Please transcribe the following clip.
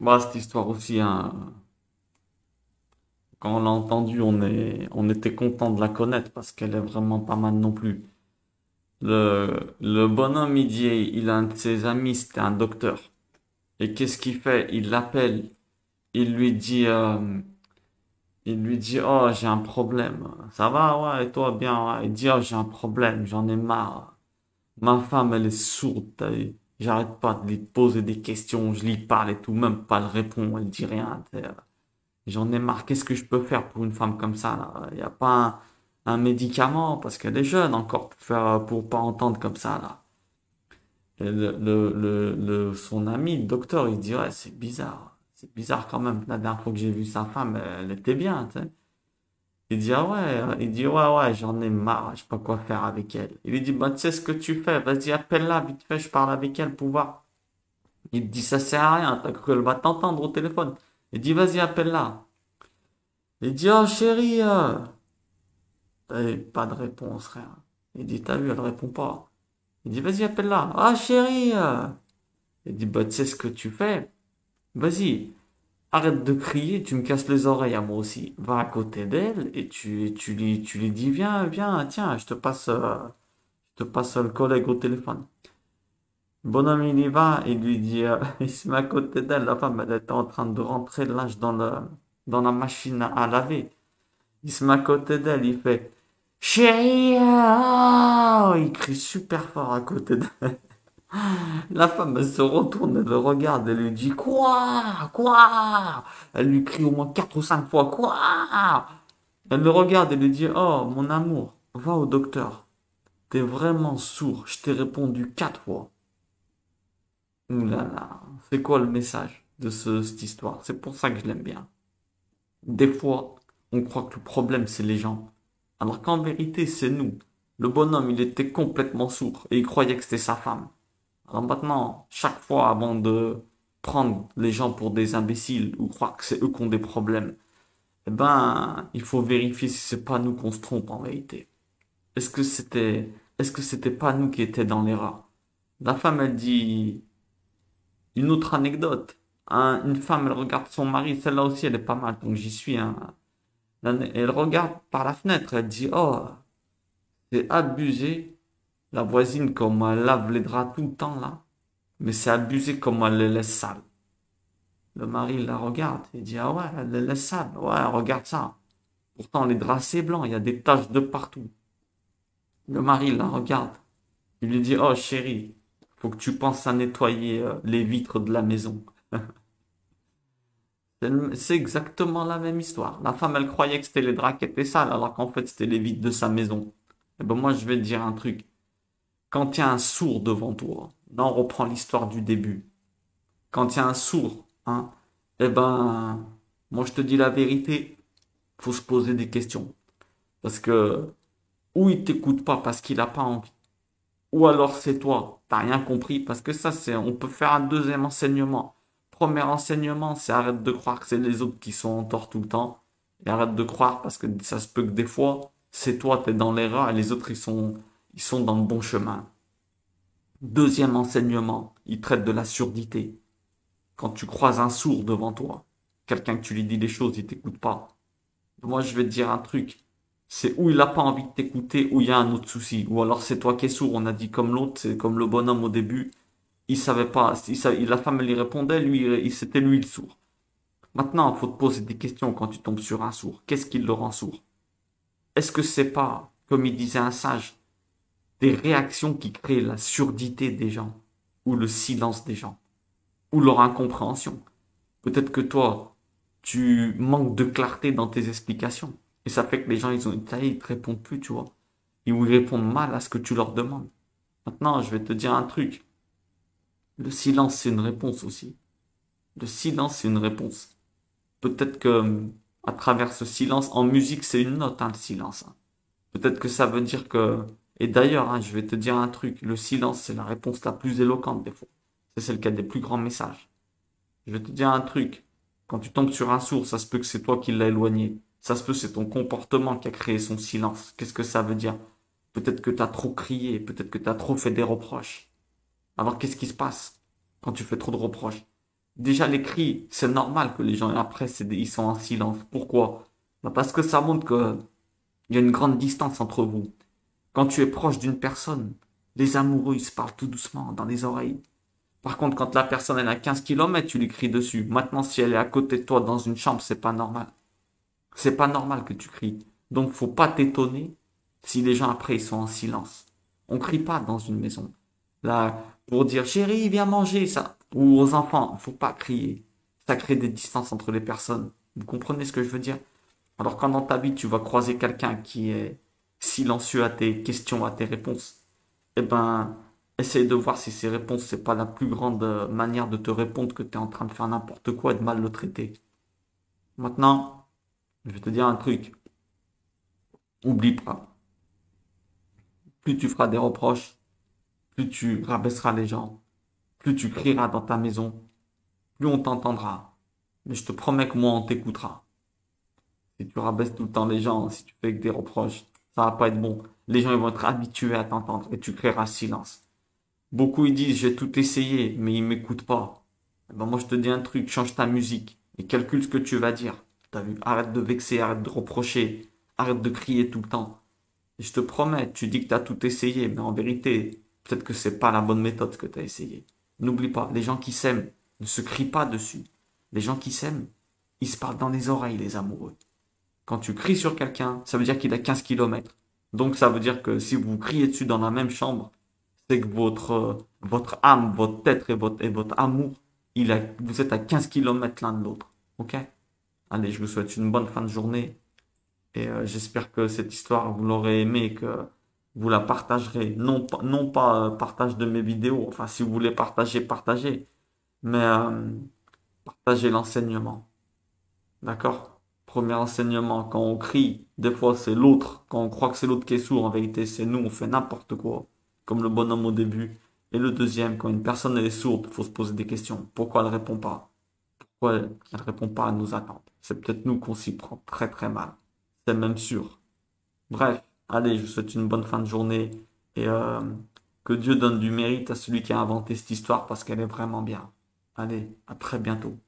Bah, cette histoire aussi, hein, quand on l'a entendue, on était content de la connaître parce qu'elle est vraiment pas mal non plus. Le bonhomme, il a un de ses amis, c'était un docteur. Et qu'est-ce qu'il fait? Il l'appelle, il lui dit, euh, oh, j'ai un problème. Ça va, ouais, et toi, bien, ouais. Il dit, oh, j'ai un problème, j'en ai marre. Ma femme, elle est sourde, t'as vu. J'arrête pas de lui poser des questions, je lui parle et tout, même pas elle répond, elle dit rien. J'en ai marre, qu'est-ce que je peux faire pour une femme comme ça, là? Il n'y a pas un médicament, parce qu'elle est jeune encore, pour pas entendre comme ça, là. Et son ami, le docteur, il dit, ouais, c'est bizarre. C'est bizarre quand même. La dernière fois que j'ai vu sa femme, elle était bien, tu sais. Il dit, ah ouais, il dit, ouais, ouais, j'en ai marre, je sais pas quoi faire avec elle. Il lui dit, bah, tu sais ce que tu fais, vas-y, appelle-la, vite fait, je parle avec elle pour voir. Il dit, ça sert à rien, t'as cru qu'elle va t'entendre au téléphone. Il dit, vas-y, appelle-la. Il dit, oh chérie, pas de réponse, rien. Il dit, t'as vu, elle répond pas. Il dit, vas-y, appelle-la. Ah chérie, il dit, bah, tu sais ce que tu fais? Vas-y, arrête de crier, tu me casses les oreilles à moi aussi. Va à côté d'elle et tu lui dis, viens, viens, tiens, je te passe le collègue au téléphone. Le bonhomme, il y va, il lui dit, il se met à côté d'elle, la femme, elle était en train de rentrer le linge dans la machine à laver. Il se met à côté d'elle, il fait chérie, oh il crie super fort à côté d'elle. La femme, elle se retourne, elle le regarde, elle lui dit quoi? Quoi? Elle lui crie au moins 4 ou 5 fois quoi? Elle le regarde et lui dit oh mon amour, va au docteur. T'es vraiment sourd, je t'ai répondu 4 fois. Ouh là là, c'est quoi le message de cette histoire? C'est pour ça que je l'aime bien. Des fois, on croit que le problème, c'est les gens. Alors qu'en vérité, c'est nous. Le bonhomme, il était complètement sourd et il croyait que c'était sa femme. Alors maintenant, chaque fois, avant de prendre les gens pour des imbéciles ou croire que c'est eux qui ont des problèmes, eh ben, il faut vérifier si c'est pas nous qu'on se trompe en vérité. Est-ce que c'était, est-ce que c'était pas nous qui étions dans l'erreur? La femme, elle dit une autre anecdote. Une femme, elle regarde son mari, celle-là aussi, elle est pas mal, donc j'y suis, hein. Elle regarde par la fenêtre, elle dit, oh, c'est abusé. La voisine, comme elle lave les draps tout le temps, là. Mais c'est abusé comme elle les laisse sales. Le mari la regarde et dit, ah ouais, elle les laisse sales. Ouais, regarde ça. Pourtant, les draps, c'est blanc, il y a des taches de partout. Le mari la regarde. Il lui dit, oh chérie, faut que tu penses à nettoyer les vitres de la maison. C'est exactement la même histoire. La femme, elle croyait que c'était les draps qui étaient sales, alors qu'en fait, c'était les vitres de sa maison. Et ben moi, je vais te dire un truc. Quand il y a un sourd devant toi, là on reprend l'histoire du début. Quand il y a un sourd, hein, eh ben, moi je te dis la vérité, faut se poser des questions. Parce que, ou il t'écoute pas parce qu'il a pas envie, ou alors c'est toi, t'as rien compris, parce que ça c'est, on peut faire un deuxième enseignement. Premier enseignement, c'est arrête de croire que c'est les autres qui sont en tort tout le temps, et arrête de croire parce que ça se peut que des fois, c'est toi, t'es dans l'erreur et les autres ils sont dans le bon chemin. Deuxième enseignement, il traite de la surdité. Quand tu croises un sourd devant toi, quelqu'un que tu lui dis des choses, il t'écoute pas. Moi, je vais te dire un truc. C'est où il a pas envie de t'écouter, ou il y a un autre souci. Ou alors c'est toi qui es sourd. On a dit comme l'autre, c'est comme le bonhomme au début. Il savait pas. La femme elle lui répondait, lui, c'était lui le sourd. Maintenant, il faut te poser des questions quand tu tombes sur un sourd. Qu'est-ce qui le rend sourd? Est-ce que c'est pas, comme il disait un sage, des réactions qui créent la surdité des gens, ou le silence des gens, ou leur incompréhension? Peut-être que toi, tu manques de clarté dans tes explications. Et ça fait que les gens, ça y est, ils te répondent plus, tu vois. Ils répondent mal à ce que tu leur demandes. Maintenant, je vais te dire un truc. Le silence, c'est une réponse aussi. Le silence, c'est une réponse. Peut-être que, à travers ce silence, en musique, c'est une note, hein, le silence, hein. Peut-être que ça veut dire que, et d'ailleurs, hein, je vais te dire un truc. Le silence, c'est la réponse la plus éloquente des fois. C'est celle qui a des plus grands messages. Je vais te dire un truc. Quand tu tombes sur un sourd, ça se peut que c'est toi qui l'as éloigné. Ça se peut que c'est ton comportement qui a créé son silence. Qu'est-ce que ça veut dire? Peut-être que tu as trop crié, peut-être que tu as trop fait des reproches. Alors qu'est-ce qui se passe quand tu fais trop de reproches? Déjà, les cris, c'est normal que les gens, après, ils sont en silence. Pourquoi? Bah, parce que ça montre qu'il y a une grande distance entre vous. Quand tu es proche d'une personne, les amoureux, ils se parlent tout doucement dans les oreilles. Par contre, quand la personne elle est à 15 kilomètres, tu lui cries dessus. Maintenant, si elle est à côté de toi dans une chambre, c'est pas normal. C'est pas normal que tu cries. Donc, faut pas t'étonner si les gens après ils sont en silence. On crie pas dans une maison. Là, pour dire chérie, viens manger ça. Ou aux enfants, faut pas crier. Ça crée des distances entre les personnes. Vous comprenez ce que je veux dire? Alors, quand dans ta vie tu vas croiser quelqu'un qui est silencieux à tes questions, à tes réponses, eh ben, essaye de voir si ces réponses, c'est pas la plus grande manière de te répondre que tu es en train de faire n'importe quoi et de mal le traiter. Maintenant, je vais te dire un truc. Oublie pas. Plus tu feras des reproches, plus tu rabaisseras les gens, plus tu crieras dans ta maison, plus on t'entendra. Mais je te promets que moi, on t'écoutera. Si tu rabaisses tout le temps les gens, si tu fais que des reproches, ça va pas être bon. Les gens ils vont être habitués à t'entendre et tu créeras silence. Beaucoup ils disent j'ai tout essayé, mais ils m'écoutent pas. Eh ben moi je te dis un truc, change ta musique et calcule ce que tu vas dire. T'as vu? Arrête de vexer, arrête de reprocher, arrête de crier tout le temps. Et je te promets, tu dis que tu as tout essayé, mais en vérité, peut-être que c'est pas la bonne méthode que tu as essayé. N'oublie pas, les gens qui s'aiment ne se crient pas dessus. Les gens qui s'aiment, ils se parlent dans les oreilles, les amoureux. Quand tu cries sur quelqu'un, ça veut dire qu'il a 15 kilomètres. Donc ça veut dire que si vous criez dessus dans la même chambre, c'est que votre âme, votre tête et votre amour, vous êtes à 15 kilomètres l'un de l'autre. Ok? Allez, je vous souhaite une bonne fin de journée. Et j'espère que cette histoire, vous l'aurez aimée et que vous la partagerez. Non pas partage de mes vidéos. Enfin, si vous voulez partager, partagez. Mais partagez l'enseignement. D'accord? Premier enseignement, quand on crie, des fois c'est l'autre. Quand on croit que c'est l'autre qui est sourd, en vérité c'est nous, on fait n'importe quoi. Comme le bonhomme au début. Et le deuxième, quand une personne elle est sourde, il faut se poser des questions. Pourquoi elle répond pas? Pourquoi elle répond pas à nos attentes? C'est peut-être nous qu'on s'y prend très très mal. C'est même sûr. Bref, allez, je vous souhaite une bonne fin de journée et que Dieu donne du mérite à celui qui a inventé cette histoire parce qu'elle est vraiment bien. Allez, à très bientôt.